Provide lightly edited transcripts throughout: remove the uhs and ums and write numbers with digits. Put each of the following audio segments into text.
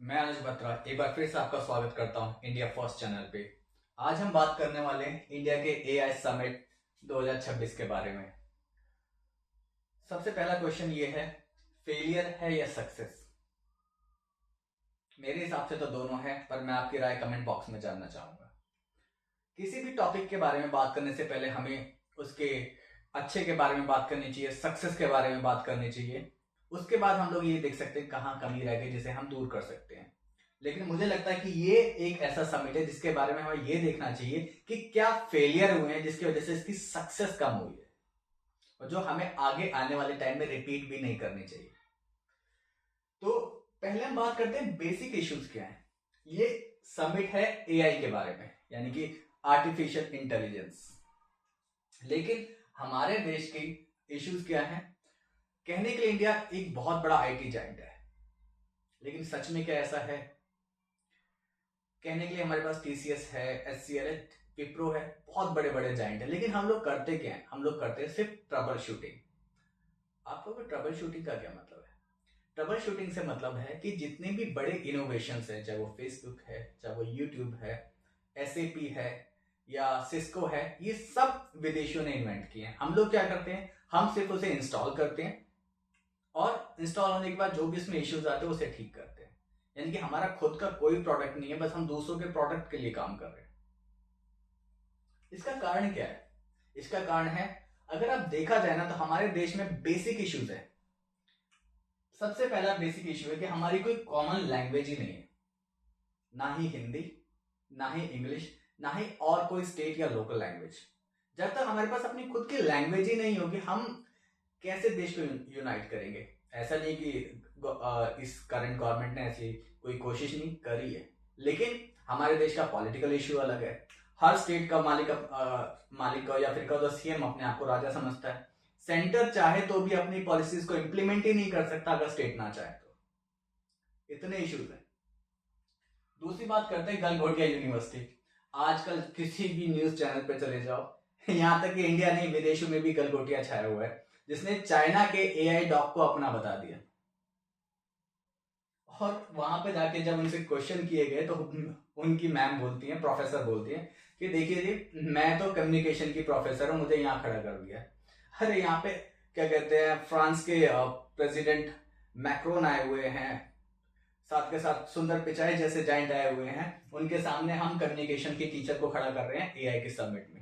मैं अनुज बत्रा एक बार फिर से आपका स्वागत करता हूं इंडिया फर्स्ट चैनल पे। आज हम बात करने वाले हैं इंडिया के एआई समिट 2026 के बारे में। सबसे पहला क्वेश्चन ये है, फेलियर है या सक्सेस? मेरे हिसाब से तो दोनों है, पर मैं आपकी राय कमेंट बॉक्स में जानना चाहूंगा। किसी भी टॉपिक के बारे में बात करने से पहले हमें उसके अच्छे के बारे में बात करनी चाहिए, सक्सेस के बारे में बात करनी चाहिए। उसके बाद हम लोग ये देख सकते हैं कहाँ कमी रह गई जिसे हम दूर कर सकते हैं। लेकिन मुझे लगता है कि ये एक ऐसा समिट है जिसके बारे में हमें ये देखना चाहिए कि क्या फेलियर हुए हैं जिसकी वजह से इसकी सक्सेस कम हुई है और जो हमें आगे आने वाले टाइम में रिपीट भी नहीं करनी चाहिए। तो पहले हम बात करते हैं बेसिक इश्यूज क्या है। ये समिट है एआई के बारे में, यानी कि आर्टिफिशियल इंटेलिजेंस। लेकिन हमारे देश के इश्यूज क्या है? कहने के लिए इंडिया एक बहुत बड़ा आईटी जाइंट है, लेकिन सच में क्या ऐसा है? कहने के लिए हमारे पास टीसीएस है, एचसीएल है, विप्रो है, बहुत बड़े बड़े जाइंट है, लेकिन हम लोग करते क्या है? हम लोग करते हैं सिर्फ ट्रबल शूटिंग। आपको ट्रबल शूटिंग का क्या मतलब है? ट्रबल शूटिंग से मतलब है कि जितने भी बड़े इनोवेशन है, चाहे वो फेसबुक है, चाहे वो यूट्यूब है, एसएपी है या सिस्को है, ये सब विदेशियों ने इन्वेंट किए हैं। हम लोग क्या करते हैं? हम सिर्फ उसे इंस्टॉल करते हैं और इंस्टॉल होने के बाद जो भी इसमें इश्यूज आते हैं उसे ठीक करते हैं। यानी कि हमारा खुद का कोई प्रोडक्ट नहीं है, बस हम दूसरों के प्रोडक्ट के लिए काम कर रहे हैं। इसका कारण क्या है? इसका कारण है, अगर आप देखा जाए ना, तो हमारे देश में बेसिक इश्यूज है। सबसे पहला बेसिक इश्यू है कि हमारी कोई कॉमन लैंग्वेज ही नहीं है, ना ही हिंदी, ना ही इंग्लिश, ना ही और कोई स्टेट या लोकल लैंग्वेज। जब तक हमारे पास अपनी खुद की लैंग्वेज ही नहीं होगी, हम कैसे देश को यूनाइट करेंगे? ऐसा नहीं कि इस करंट गवर्नमेंट ने ऐसी कोई कोशिश नहीं करी है, लेकिन हमारे देश का पॉलिटिकल इश्यू अलग है। हर स्टेट का मालिक का या फिर का सीएम अपने आप को राजा समझता है। सेंटर चाहे तो भी अपनी पॉलिसीज को इंप्लीमेंट ही नहीं कर सकता अगर स्टेट ना चाहे तो। इतने इश्यूज हैं। दूसरी बात करते हैं गलगोटिया यूनिवर्सिटी। आजकल किसी भी न्यूज चैनल पे चले जाओ, यहां तक कि इंडिया नहीं, विदेशों में भी गलगोटिया छाया हुआ है, जिसने चाइना के एआई डॉग को अपना बता दिया। और वहां पे जाके जब उनसे क्वेश्चन किए गए तो उनकी मैम बोलती हैं, प्रोफेसर बोलती हैं कि देखिए जी, मैं तो कम्युनिकेशन की प्रोफेसर हूं, मुझे यहाँ खड़ा कर दिया। अरे यहाँ पे क्या कहते हैं, फ्रांस के प्रेसिडेंट मैक्रोन आए हुए हैं, साथ के साथ सुंदर पिचाई जैसे जाइंट आए हुए हैं, उनके सामने हम कम्युनिकेशन की टीचर को खड़ा कर रहे हैं एआई के समिट में।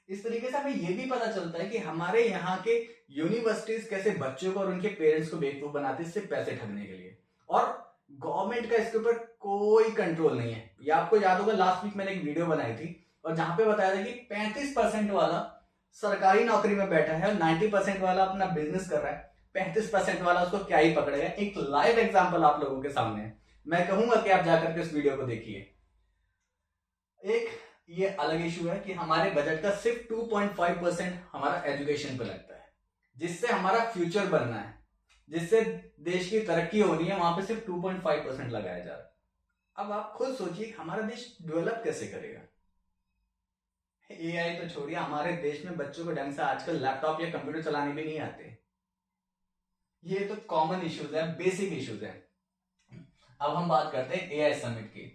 इस तरीके से हमें यह भी पता चलता है कि हमारे यहाँ के यूनिवर्सिटीज कैसे बच्चों को और उनके पेरेंट्स को बेवकूफ बनाते हैं सिर्फ पैसे ठगने के लिए, और गवर्नमेंट का इसके ऊपर कोई कंट्रोल नहीं है। ये आपको याद होगा, लास्ट वीक मैंने एक वीडियो बनाई थी और जहां पे बताया था कि 35% वाला सरकारी नौकरी में बैठा है और 90% वाला अपना बिजनेस कर रहा है। 35% वाला उसको क्या ही पकड़ेगा? एक लाइव एग्जांपल आप लोगों के सामने है। मैं कहूंगा कि आप जाकर के उस वीडियो को देखिए। एक ये अलग इशू है कि हमारे बजट का सिर्फ 2.5% हमारा एजुकेशन पे लगता है, जिससे हमारा फ्यूचर बनना है, जिससे देश की तरक्की हो रही है, वहां पे सिर्फ 2.5% लगाया जा रहा है। अब आप खुद सोचिए हमारा देश डेवलप कैसे करेगा? एआई तो छोड़िए, हमारे देश में बच्चों को ढंग से आजकल लैपटॉप या कंप्यूटर चलाने भी नहीं आते। ये तो कॉमन इश्यूज है, बेसिक इश्यूज है। अब हम बात करते हैं एआई समिट की।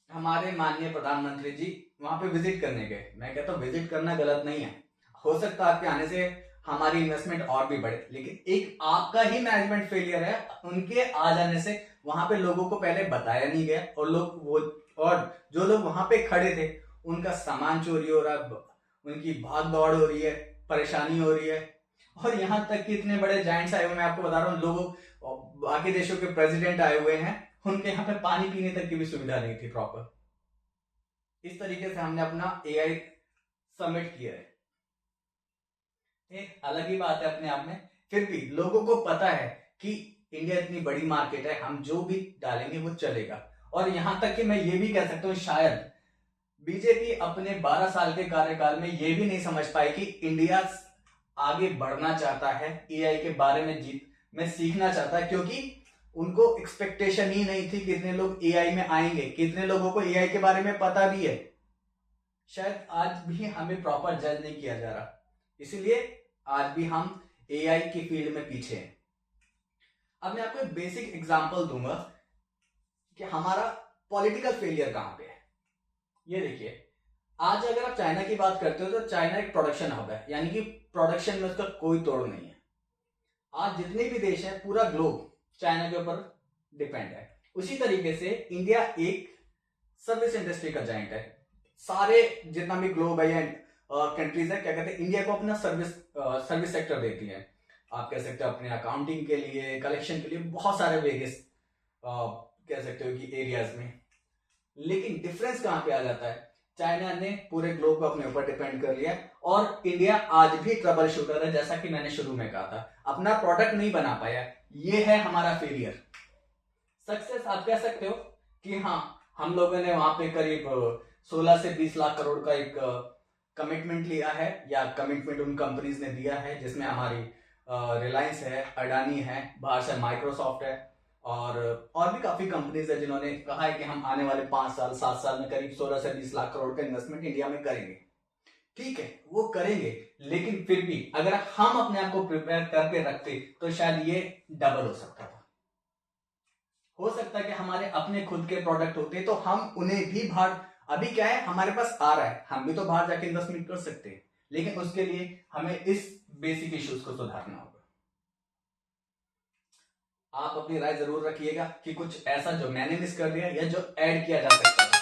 हमारे माननीय प्रधानमंत्री जी वहां पे विजिट करने गए। मैं कहता हूँ विजिट करना गलत नहीं है, हो सकता है आपके आने से हमारी इन्वेस्टमेंट और भी बढ़े, लेकिन एक आपका ही मैनेजमेंट फेलियर है। उनके आ जाने से वहां पे लोगों को पहले बताया नहीं गया, और जो लोग वहां पे खड़े थे उनका सामान चोरी हो रहा है, उनकी भाग दौड़ हो रही है, परेशानी हो रही है। और यहां तक कि इतने बड़े जाइंट्स आए हुए, मैं आपको बता रहा हूँ, लोगों बाकी देशों के प्रेसिडेंट आए हुए हैं, उनके यहाँ पे पानी पीने तक की भी सुविधा नहीं थी प्रॉपर। इस तरीके से हमने अपना एआई समिट किया है। एक अलग ही बात है अपने आप में, फिर भी लोगों को पता है कि इंडिया इतनी बड़ी मार्केट है, हम जो भी डालेंगे वो चलेगा। और यहां तक कि मैं ये भी कह सकता हूं, शायद बीजेपी अपने 12 साल के कार्यकाल में ये भी नहीं समझ पाई कि इंडिया आगे बढ़ना चाहता है, एआई के बारे में में सीखना चाहता है, क्योंकि उनको एक्सपेक्टेशन ही नहीं थी कितने लोग एआई में आएंगे, कितने लोगों को एआई के बारे में पता भी है। शायद आज भी हमें प्रॉपर जज नहीं किया जा रहा, इसलिए आज भी हम एआई की फील्ड में पीछे हैं। अब मैं आपको एक बेसिक एग्जांपल दूंगा कि हमारा पॉलिटिकल फेलियर कहां पे है। ये देखिए, आज अगर आप चाइना की बात करते हो तो चाइना एक प्रोडक्शन हब है, यानी कि प्रोडक्शन में उसका कोई तोड़ नहीं है। आज जितने भी देश हैं, पूरा ग्लोब चाइना के ऊपर डिपेंड है। उसी तरीके से इंडिया एक सर्विस इंडस्ट्री का जाइंट है। सारे जितना भी ग्लोब है या कंट्रीज है, क्या कहते हैं, इंडिया को अपना सर्विस सेक्टर देती है। आप कह सकते हो अपने अकाउंटिंग के लिए, कलेक्शन के लिए, बहुत सारे वेरियस कह सकते हो कि एरियाज में। लेकिन डिफरेंस कहां पे आ जाता है, चाइना ने पूरे ग्लोब को अपने ऊपर डिपेंड कर लिया और इंडिया आज भी ट्रबल शूटर है। जैसा कि मैंने शुरू में कहा था, अपना प्रोडक्ट नहीं बना पाया, ये है हमारा फेलियर। सक्सेस आप कह सकते हो कि हाँ, हम लोगों ने वहां पे करीब 16 से 20 लाख करोड़ का एक कमिटमेंट लिया है, या कमिटमेंट उन कंपनीज ने दिया है, जिसमें हमारी रिलायंस है, अडानी है, बाहर से माइक्रोसॉफ्ट है, और भी काफी कंपनीज है जिन्होंने कहा है कि हम आने वाले 5 साल 7 साल में करीब 16 से 20 लाख करोड़ का इन्वेस्टमेंट इंडिया में करेंगे। ठीक है, वो करेंगे, लेकिन फिर भी अगर हम अपने आप को प्रिपेयर करके रखते तो शायद ये डबल हो सकता था। हो सकता है कि हमारे अपने खुद के प्रोडक्ट होते तो हम उन्हें भी बाहर, अभी क्या है, हमारे पास आ रहा है, हम भी तो बाहर जाके इन्वेस्टमेंट कर सकते हैं, लेकिन उसके लिए हमें इस बेसिक इश्यूज को सुधारना होगा। आप अपनी राय जरूर रखिएगा कि कुछ ऐसा जो मैंने मिस कर दिया या जो ऐड किया जा सकता है।